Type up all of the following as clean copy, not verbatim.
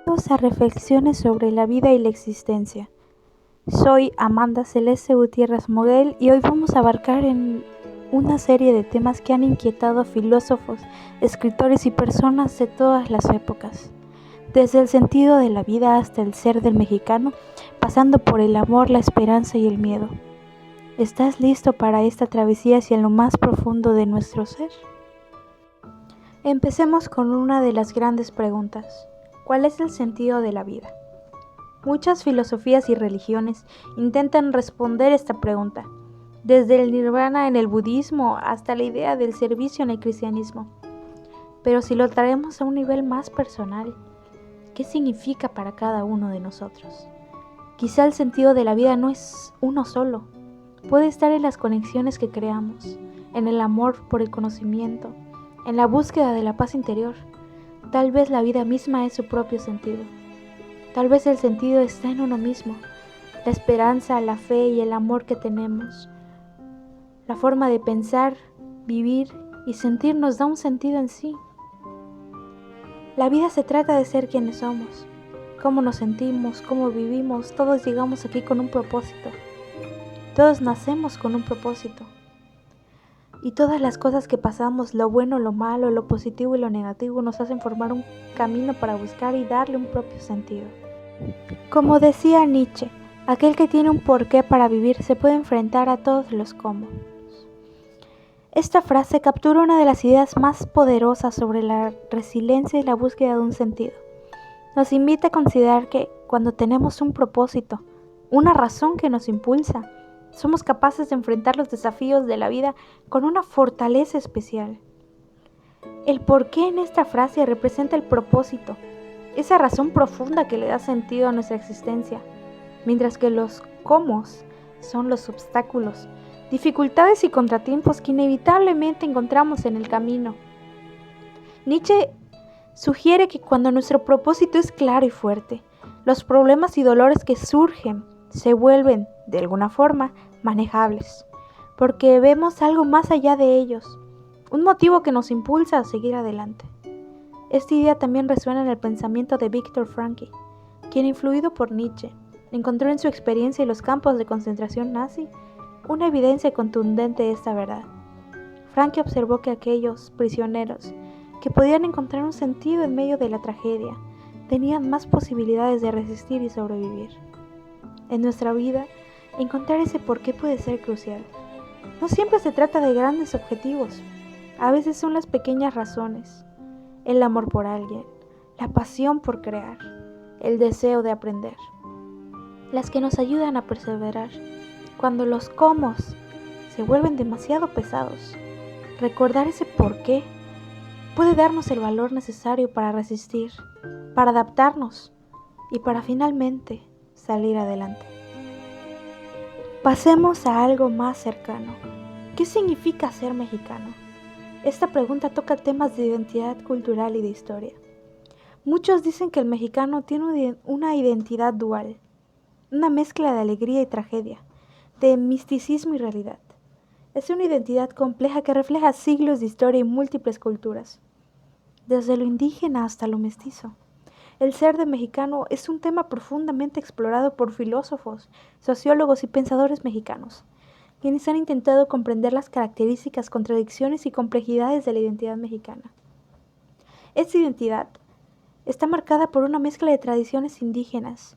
Bienvenidos a Reflexiones sobre la vida y la existencia. Soy Amanda Celeste Gutiérrez Moguel y hoy vamos a abarcar en una serie de temas que han inquietado a filósofos, escritores y personas de todas las épocas. Desde el sentido de la vida hasta el ser del mexicano, pasando por el amor, la esperanza y el miedo. ¿Estás listo para esta travesía hacia lo más profundo de nuestro ser? Empecemos con una de las grandes preguntas. ¿Cuál es el sentido de la vida? Muchas filosofías y religiones intentan responder esta pregunta, desde el nirvana en el budismo hasta la idea del servicio en el cristianismo. Pero si lo traemos a un nivel más personal, ¿qué significa para cada uno de nosotros? Quizá el sentido de la vida no es uno solo. Puede estar en las conexiones que creamos, en el amor por el conocimiento, en la búsqueda de la paz interior. Tal vez la vida misma es su propio sentido. Tal vez el sentido está en uno mismo, la esperanza, la fe y el amor que tenemos. La forma de pensar, vivir y sentir nos da un sentido en sí. La vida se trata de ser quienes somos, cómo nos sentimos, cómo vivimos. Todos llegamos aquí con un propósito. Todos nacemos con un propósito. Y todas las cosas que pasamos, lo bueno, lo malo, lo positivo y lo negativo, nos hacen formar un camino para buscar y darle un propio sentido. Como decía Nietzsche, aquel que tiene un porqué para vivir se puede enfrentar a todos los cómo. Esta frase captura una de las ideas más poderosas sobre la resiliencia y la búsqueda de un sentido. Nos invita a considerar que cuando tenemos un propósito, una razón que nos impulsa, somos capaces de enfrentar los desafíos de la vida con una fortaleza especial. El porqué en esta frase representa el propósito, esa razón profunda que le da sentido a nuestra existencia, mientras que los cómo son los obstáculos, dificultades y contratiempos que inevitablemente encontramos en el camino. Nietzsche sugiere que cuando nuestro propósito es claro y fuerte, los problemas y dolores que surgen se vuelven, de alguna forma, manejables, porque vemos algo más allá de ellos, un motivo que nos impulsa a seguir adelante. Esta idea también resuena en el pensamiento de Viktor Frankl, quien, influido por Nietzsche, encontró en su experiencia en los campos de concentración nazi una evidencia contundente de esta verdad. Frankl observó que aquellos prisioneros que podían encontrar un sentido en medio de la tragedia tenían más posibilidades de resistir y sobrevivir. En nuestra vida, encontrar ese porqué puede ser crucial. No siempre se trata de grandes objetivos, a veces son las pequeñas razones, el amor por alguien, la pasión por crear, el deseo de aprender, las que nos ayudan a perseverar. Cuando los cómo se vuelven demasiado pesados, recordar ese porqué puede darnos el valor necesario para resistir, para adaptarnos y para finalmente salir adelante. Pasemos a algo más cercano. ¿Qué significa ser mexicano? Esta pregunta toca temas de identidad cultural y de historia. Muchos dicen que el mexicano tiene una identidad dual, una mezcla de alegría y tragedia, de misticismo y realidad. Es una identidad compleja que refleja siglos de historia y múltiples culturas, desde lo indígena hasta lo mestizo. El ser de mexicano es un tema profundamente explorado por filósofos, sociólogos y pensadores mexicanos, quienes han intentado comprender las características, contradicciones y complejidades de la identidad mexicana. Esta identidad está marcada por una mezcla de tradiciones indígenas,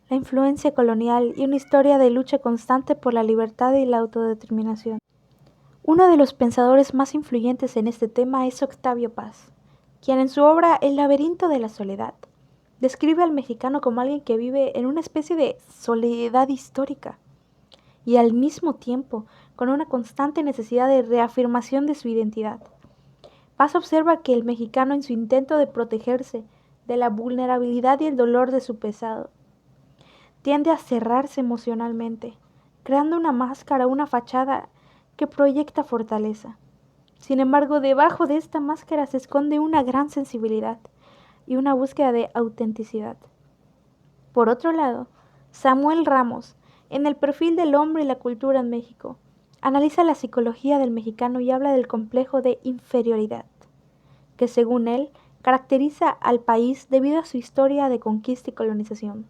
la influencia colonial y una historia de lucha constante por la libertad y la autodeterminación. Uno de los pensadores más influyentes en este tema es Octavio Paz, quien en su obra El laberinto de la soledad describe al mexicano como alguien que vive en una especie de soledad histórica y al mismo tiempo con una constante necesidad de reafirmación de su identidad. Paz observa que el mexicano, en su intento de protegerse de la vulnerabilidad y el dolor de su pasado, tiende a cerrarse emocionalmente, creando una máscara, una fachada que proyecta fortaleza. Sin embargo, debajo de esta máscara se esconde una gran sensibilidad y una búsqueda de autenticidad. Por otro lado, Samuel Ramos, en El perfil del hombre y la cultura en México, analiza la psicología del mexicano y habla del complejo de inferioridad, que según él caracteriza al país debido a su historia de conquista y colonización.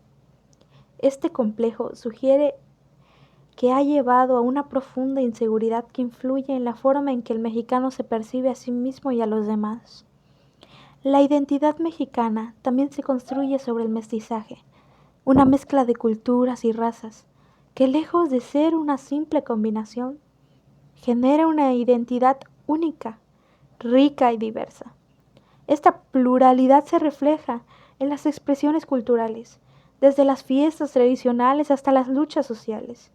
Este complejo sugiere que ha llevado a una profunda inseguridad que influye en la forma en que el mexicano se percibe a sí mismo y a los demás. La identidad mexicana también se construye sobre el mestizaje, una mezcla de culturas y razas, que lejos de ser una simple combinación, genera una identidad única, rica y diversa. Esta pluralidad se refleja en las expresiones culturales, desde las fiestas tradicionales hasta las luchas sociales.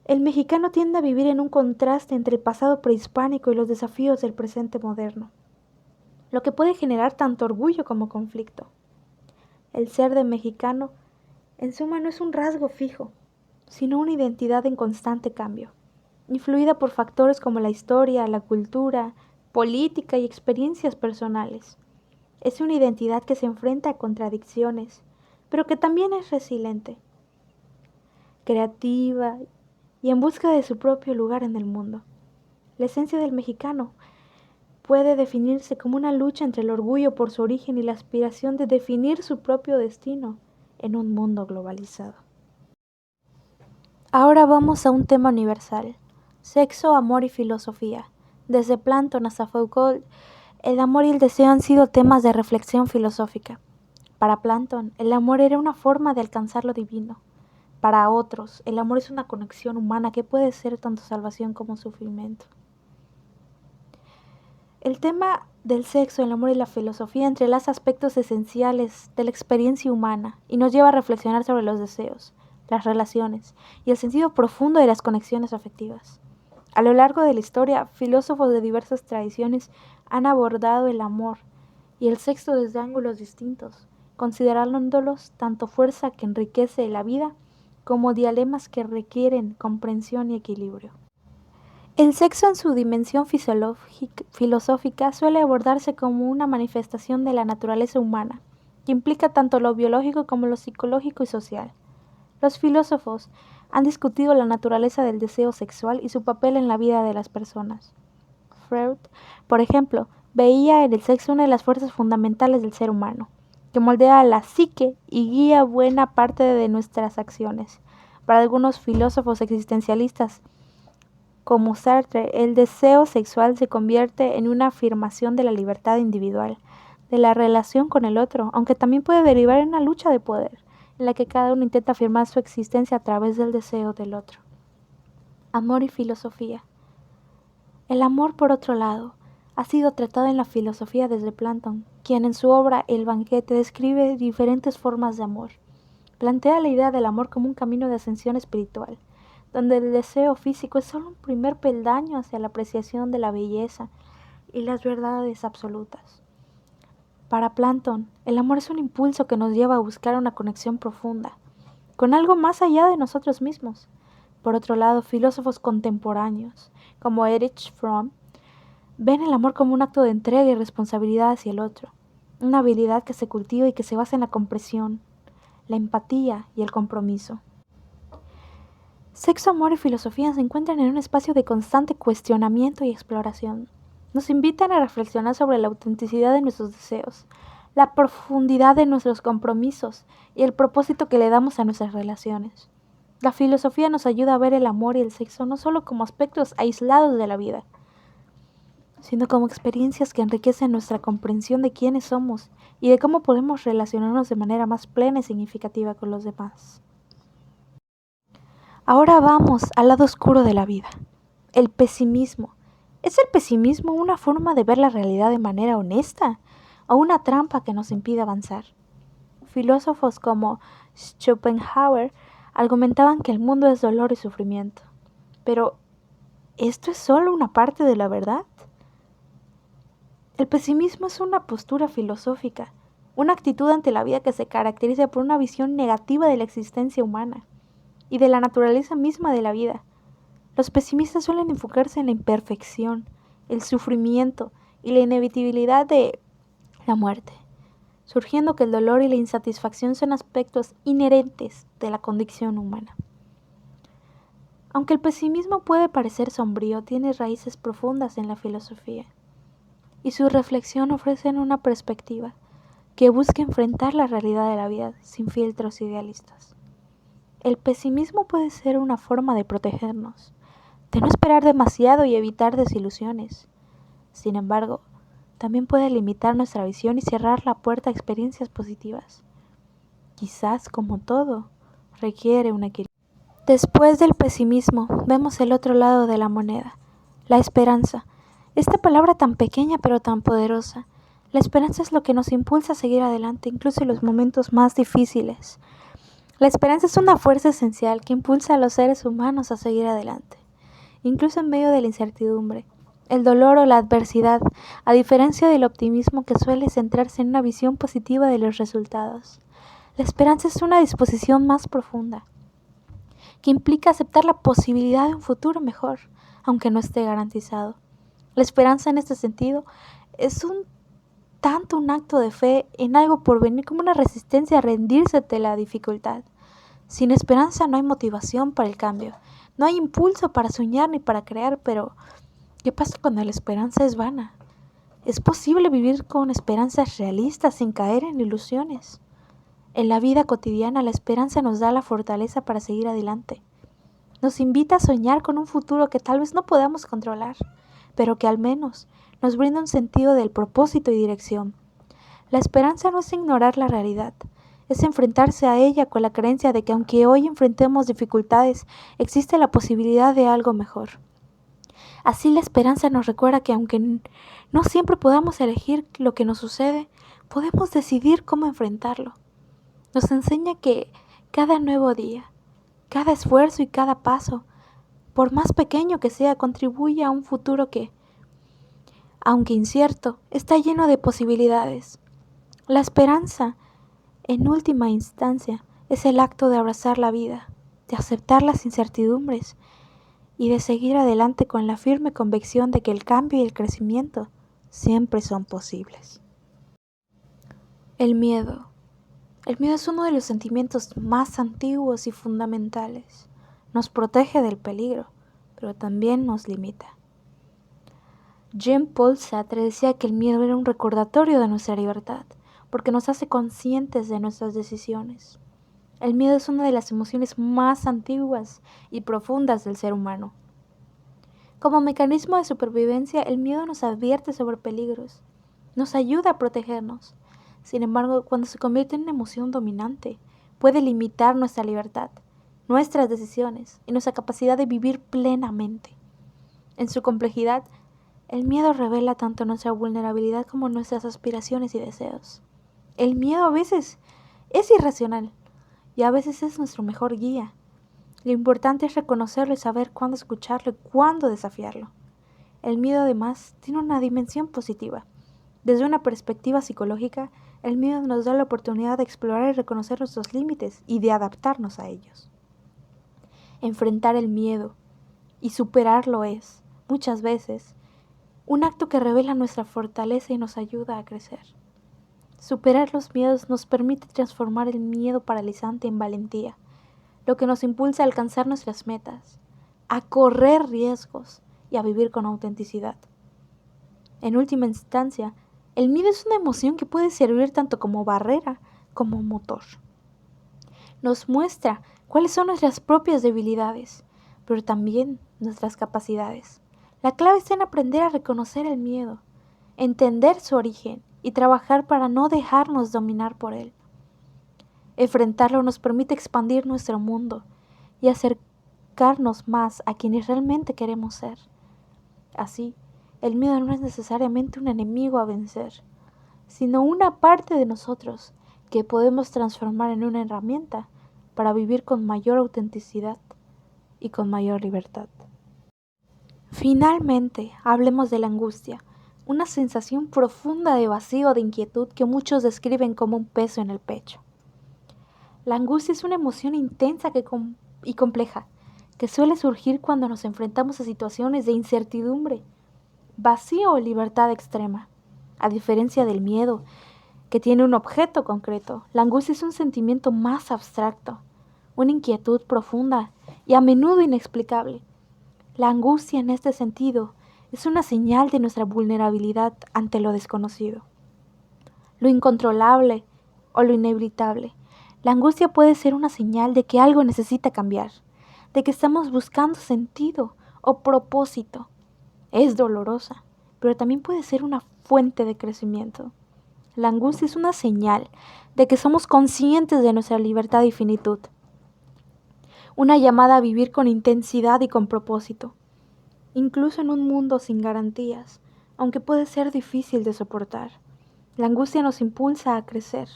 El mexicano tiende a vivir en un contraste entre el pasado prehispánico y los desafíos del presente moderno, lo que puede generar tanto orgullo como conflicto. El ser de mexicano, en suma, no es un rasgo fijo, sino una identidad en constante cambio, influida por factores como la historia, la cultura, política y experiencias personales. Es una identidad que se enfrenta a contradicciones, pero que también es resiliente, creativa y en busca de su propio lugar en el mundo. La esencia del mexicano puede definirse como una lucha entre el orgullo por su origen y la aspiración de definir su propio destino en un mundo globalizado. Ahora vamos a un tema universal: sexo, amor y filosofía. Desde Platón hasta Foucault, el amor y el deseo han sido temas de reflexión filosófica. Para Platón, el amor era una forma de alcanzar lo divino. Para otros, el amor es una conexión humana que puede ser tanto salvación como sufrimiento. El tema del sexo, el amor y la filosofía entrelaza aspectos esenciales de la experiencia humana y nos lleva a reflexionar sobre los deseos, las relaciones y el sentido profundo de las conexiones afectivas. A lo largo de la historia, filósofos de diversas tradiciones han abordado el amor y el sexo desde ángulos distintos, considerándolos tanto fuerza que enriquece la vida como dilemas que requieren comprensión y equilibrio. El sexo en su dimensión filosófica suele abordarse como una manifestación de la naturaleza humana, que implica tanto lo biológico como lo psicológico y social. Los filósofos han discutido la naturaleza del deseo sexual y su papel en la vida de las personas. Freud, por ejemplo, veía en el sexo una de las fuerzas fundamentales del ser humano, que moldea la psique y guía buena parte de nuestras acciones. Para algunos filósofos existencialistas, como Sartre, el deseo sexual se convierte en una afirmación de la libertad individual, de la relación con el otro, aunque también puede derivar en una lucha de poder, en la que cada uno intenta afirmar su existencia a través del deseo del otro. Amor y filosofía. El amor, por otro lado, ha sido tratado en la filosofía desde Platón, quien en su obra El banquete describe diferentes formas de amor. Plantea la idea del amor como un camino de ascensión espiritual, donde el deseo físico es solo un primer peldaño hacia la apreciación de la belleza y las verdades absolutas. Para Platón, el amor es un impulso que nos lleva a buscar una conexión profunda, con algo más allá de nosotros mismos. Por otro lado, filósofos contemporáneos, como Erich Fromm, ven el amor como un acto de entrega y responsabilidad hacia el otro, una habilidad que se cultiva y que se basa en la comprensión, la empatía y el compromiso. Sexo, amor y filosofía se encuentran en un espacio de constante cuestionamiento y exploración. Nos invitan a reflexionar sobre la autenticidad de nuestros deseos, la profundidad de nuestros compromisos y el propósito que le damos a nuestras relaciones. La filosofía nos ayuda a ver el amor y el sexo no solo como aspectos aislados de la vida, sino como experiencias que enriquecen nuestra comprensión de quiénes somos y de cómo podemos relacionarnos de manera más plena y significativa con los demás. Ahora vamos al lado oscuro de la vida, el pesimismo. ¿Es el pesimismo una forma de ver la realidad de manera honesta o una trampa que nos impide avanzar? Filósofos como Schopenhauer argumentaban que el mundo es dolor y sufrimiento. Pero, ¿esto es solo una parte de la verdad? El pesimismo es una postura filosófica, una actitud ante la vida que se caracteriza por una visión negativa de la existencia humana y de la naturaleza misma de la vida. Los pesimistas suelen enfocarse en la imperfección, el sufrimiento y la inevitabilidad de la muerte, surgiendo que el dolor y la insatisfacción son aspectos inherentes de la condición humana. Aunque el pesimismo puede parecer sombrío, tiene raíces profundas en la filosofía y su reflexión ofrecen una perspectiva que busca enfrentar la realidad de la vida sin filtros idealistas. El pesimismo puede ser una forma de protegernos, de no esperar demasiado y evitar desilusiones. Sin embargo, también puede limitar nuestra visión y cerrar la puerta a experiencias positivas. Quizás, como todo, requiere un equilibrio. Después del pesimismo, vemos el otro lado de la moneda, la esperanza. Esta palabra tan pequeña pero tan poderosa. La esperanza es lo que nos impulsa a seguir adelante, incluso en los momentos más difíciles. La esperanza es una fuerza esencial que impulsa a los seres humanos a seguir adelante, incluso en medio de la incertidumbre, el dolor o la adversidad, a diferencia del optimismo que suele centrarse en una visión positiva de los resultados. La esperanza es una disposición más profunda, que implica aceptar la posibilidad de un futuro mejor, aunque no esté garantizado. La esperanza en este sentido es tanto un acto de fe en algo por venir como una resistencia a rendirse ante la dificultad. Sin esperanza no hay motivación para el cambio, no hay impulso para soñar ni para crear, pero ¿qué pasa cuando la esperanza es vana? ¿Es posible vivir con esperanzas realistas sin caer en ilusiones? En la vida cotidiana la esperanza nos da la fortaleza para seguir adelante. Nos invita a soñar con un futuro que tal vez no podamos controlar, pero que al menos nos brinda un sentido del propósito y dirección. La esperanza no es ignorar la realidad, es enfrentarse a ella con la creencia de que aunque hoy enfrentemos dificultades, existe la posibilidad de algo mejor. Así la esperanza nos recuerda que aunque no siempre podamos elegir lo que nos sucede, podemos decidir cómo enfrentarlo. Nos enseña que cada nuevo día, cada esfuerzo y cada paso, por más pequeño que sea, contribuye a un futuro que, aunque incierto, está lleno de posibilidades. La esperanza, en última instancia, es el acto de abrazar la vida, de aceptar las incertidumbres y de seguir adelante con la firme convicción de que el cambio y el crecimiento siempre son posibles. El miedo. El miedo es uno de los sentimientos más antiguos y fundamentales. Nos protege del peligro, pero también nos limita. Jean-Paul Sartre decía que el miedo era un recordatorio de nuestra libertad, porque nos hace conscientes de nuestras decisiones. El miedo es una de las emociones más antiguas y profundas del ser humano. Como mecanismo de supervivencia, el miedo nos advierte sobre peligros, nos ayuda a protegernos. Sin embargo, cuando se convierte en una emoción dominante, puede limitar nuestra libertad, nuestras decisiones y nuestra capacidad de vivir plenamente. En su complejidad, el miedo revela tanto nuestra vulnerabilidad como nuestras aspiraciones y deseos. El miedo a veces es irracional y a veces es nuestro mejor guía. Lo importante es reconocerlo y saber cuándo escucharlo y cuándo desafiarlo. El miedo además tiene una dimensión positiva. Desde una perspectiva psicológica, el miedo nos da la oportunidad de explorar y reconocer nuestros límites y de adaptarnos a ellos. Enfrentar el miedo y superarlo es, muchas veces, un acto que revela nuestra fortaleza y nos ayuda a crecer. Superar los miedos nos permite transformar el miedo paralizante en valentía, lo que nos impulsa a alcanzar nuestras metas, a correr riesgos y a vivir con autenticidad. En última instancia, el miedo es una emoción que puede servir tanto como barrera como motor. Nos muestra cuáles son nuestras propias debilidades, pero también nuestras capacidades. La clave está en aprender a reconocer el miedo, entender su origen y trabajar para no dejarnos dominar por él. Enfrentarlo nos permite expandir nuestro mundo y acercarnos más a quienes realmente queremos ser. Así, el miedo no es necesariamente un enemigo a vencer, sino una parte de nosotros que podemos transformar en una herramienta para vivir con mayor autenticidad y con mayor libertad. Finalmente, hablemos de la angustia, una sensación profunda de vacío o de inquietud que muchos describen como un peso en el pecho. La angustia es una emoción intensa y compleja que suele surgir cuando nos enfrentamos a situaciones de incertidumbre, vacío o libertad extrema. A diferencia del miedo, que tiene un objeto concreto, la angustia es un sentimiento más abstracto, una inquietud profunda y a menudo inexplicable. La angustia en este sentido es una señal de nuestra vulnerabilidad ante lo desconocido, lo incontrolable o lo inevitable. La angustia puede ser una señal de que algo necesita cambiar, de que estamos buscando sentido o propósito. Es dolorosa, pero también puede ser una fuente de crecimiento. La angustia es una señal de que somos conscientes de nuestra libertad y finitud. Una llamada a vivir con intensidad y con propósito, incluso en un mundo sin garantías, aunque puede ser difícil de soportar. La angustia nos impulsa a crecer,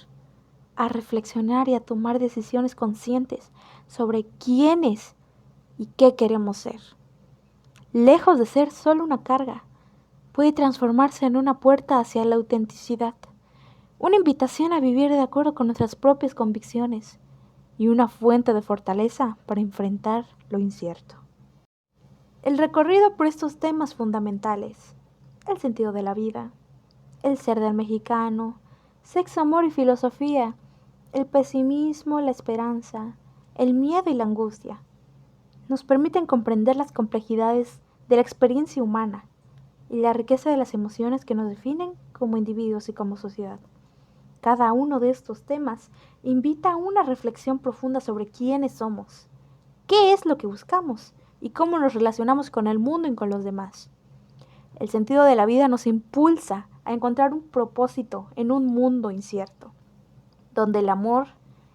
a reflexionar y a tomar decisiones conscientes sobre quiénes y qué queremos ser. Lejos de ser solo una carga, puede transformarse en una puerta hacia la autenticidad, una invitación a vivir de acuerdo con nuestras propias convicciones y una fuente de fortaleza para enfrentar lo incierto. El recorrido por estos temas fundamentales, el sentido de la vida, el ser del mexicano, sexo, amor y filosofía, el pesimismo, la esperanza, el miedo y la angustia, nos permiten comprender las complejidades de la experiencia humana y la riqueza de las emociones que nos definen como individuos y como sociedad. Cada uno de estos temas invita a una reflexión profunda sobre quiénes somos, qué es lo que buscamos y cómo nos relacionamos con el mundo y con los demás. El sentido de la vida nos impulsa a encontrar un propósito en un mundo incierto, donde el amor,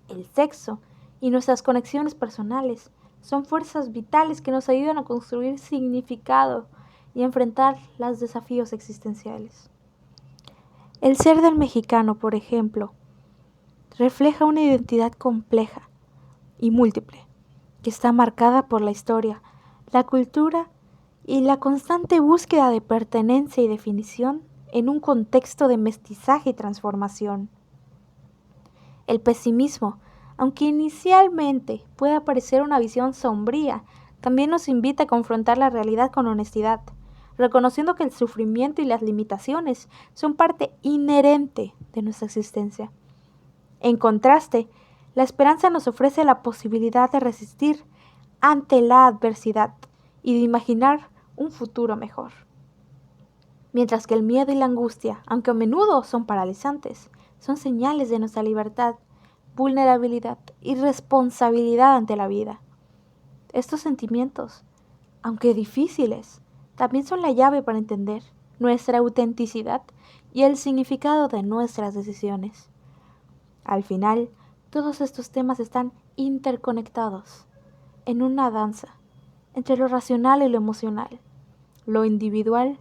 el sexo y nuestras conexiones personales son fuerzas vitales que nos ayudan a construir significado y enfrentar los desafíos existenciales. El ser del mexicano, por ejemplo, refleja una identidad compleja y múltiple, que está marcada por la historia, la cultura y la constante búsqueda de pertenencia y definición en un contexto de mestizaje y transformación. El pesimismo, aunque inicialmente pueda parecer una visión sombría, también nos invita a confrontar la realidad con honestidad, reconociendo que el sufrimiento y las limitaciones son parte inherente de nuestra existencia. En contraste, la esperanza nos ofrece la posibilidad de resistir ante la adversidad y de imaginar un futuro mejor. Mientras que el miedo y la angustia, aunque a menudo son paralizantes, son señales de nuestra libertad, vulnerabilidad y responsabilidad ante la vida. Estos sentimientos, aunque difíciles, también son la llave para entender nuestra autenticidad y el significado de nuestras decisiones. Al final, todos estos temas están interconectados en una danza entre lo racional y lo emocional, lo individual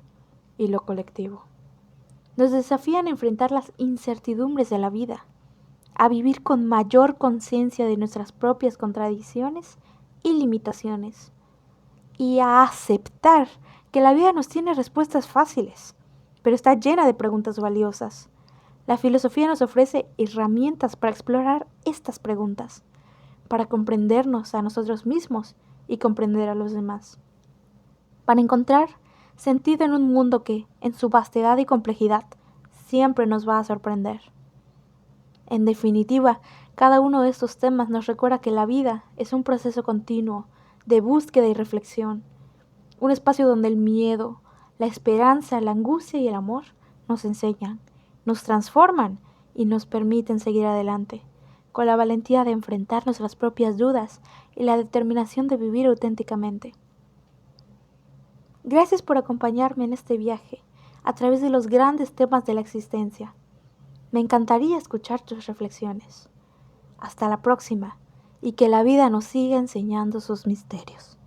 y lo colectivo. Nos desafían a enfrentar las incertidumbres de la vida, a vivir con mayor conciencia de nuestras propias contradicciones y limitaciones, y a aceptar que la vida nos tiene respuestas fáciles, pero está llena de preguntas valiosas. La filosofía nos ofrece herramientas para explorar estas preguntas, para comprendernos a nosotros mismos y comprender a los demás, para encontrar sentido en un mundo que, en su vastedad y complejidad, siempre nos va a sorprender. En definitiva, cada uno de estos temas nos recuerda que la vida es un proceso continuo de búsqueda y reflexión, un espacio donde el miedo, la esperanza, la angustia y el amor nos enseñan, nos transforman y nos permiten seguir adelante, con la valentía de enfrentar nuestras propias dudas y la determinación de vivir auténticamente. Gracias por acompañarme en este viaje a través de los grandes temas de la existencia. Me encantaría escuchar tus reflexiones. Hasta la próxima y que la vida nos siga enseñando sus misterios.